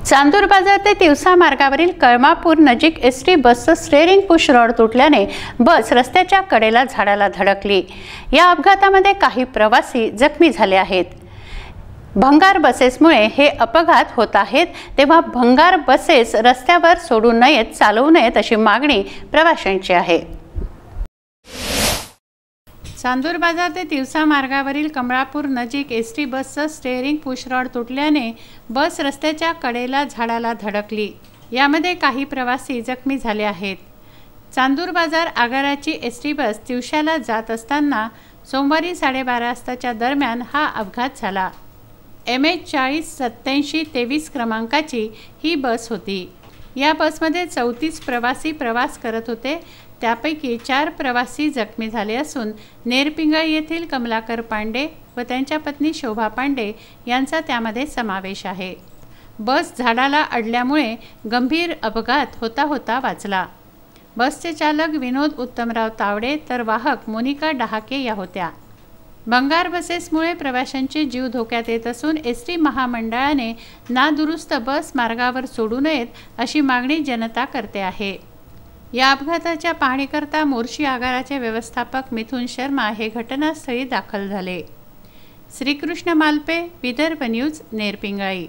चांदूर बाजार ते तिवसा मार्गावरील कळमापूर नजीक एसटी बसचं स्टेअरिंग पुश रॉड तुटल्याने बस रस्त्याच्या कडेला झाडाला धडकली। या अपघातामध्ये काही प्रवासी जखमी झाले आहेत। भंगार बसेसमुळे हे अपघात होत आहेत, तेव्हा भंगार बसेस रस्त्यावर सोडू नयेत, चालवू नयेत अशी मागणी प्रवाशांची आहे। चांदूर बाजार ते तिवसा मार्गावरील कमळापूर नजीक एसटी बसचं स्टेअरिंग पुश रॉड तुटल्याने बस रस्त्याच्या कडेला झाडाला धडकली। यामध्ये काही प्रवासी जखमी झाले आहेत। चांदूर बाजार आगाराची एसटी बस तिवशाला जात असताना सोमवारी 12:30 वाजताच्या दरम्यान हा अपघात झाला। MH 408723 क्रमांकाची ही बस होती। या बसमध्ये 34 प्रवासी प्रवास करत होते। त्यापैकी 4 प्रवासी जखमी झाले असून नेरपिंगळी येथील कमलाकर पांडे व त्यांच्या पत्नी शोभा पांडे यांचा त्यामध्ये समावेश आहे। बस झाडाला अडल्यामुळे गंभीर अपघात होता वाचला। बसचे चालक विनोद उत्तमराव तावडे तर वाहक मोनिका डहाके या होत्या। भंगार बसेसमुळे प्रवाशांचे जीव धोक्यात येत असून एसटी महामंडळाने नादुरुस्त बस मार्गावर सोडू नयेत अशी मागणी जनता करते आहे। या अपघाताच्या पाहणीकरता मोर्शी आगाराचे व्यवस्थापक मिथुन शर्मा हे घटनास्थळी दाखल झाले। श्रीकृष्ण मालपे, विदर्भ न्यूज, नेरपिंगळी।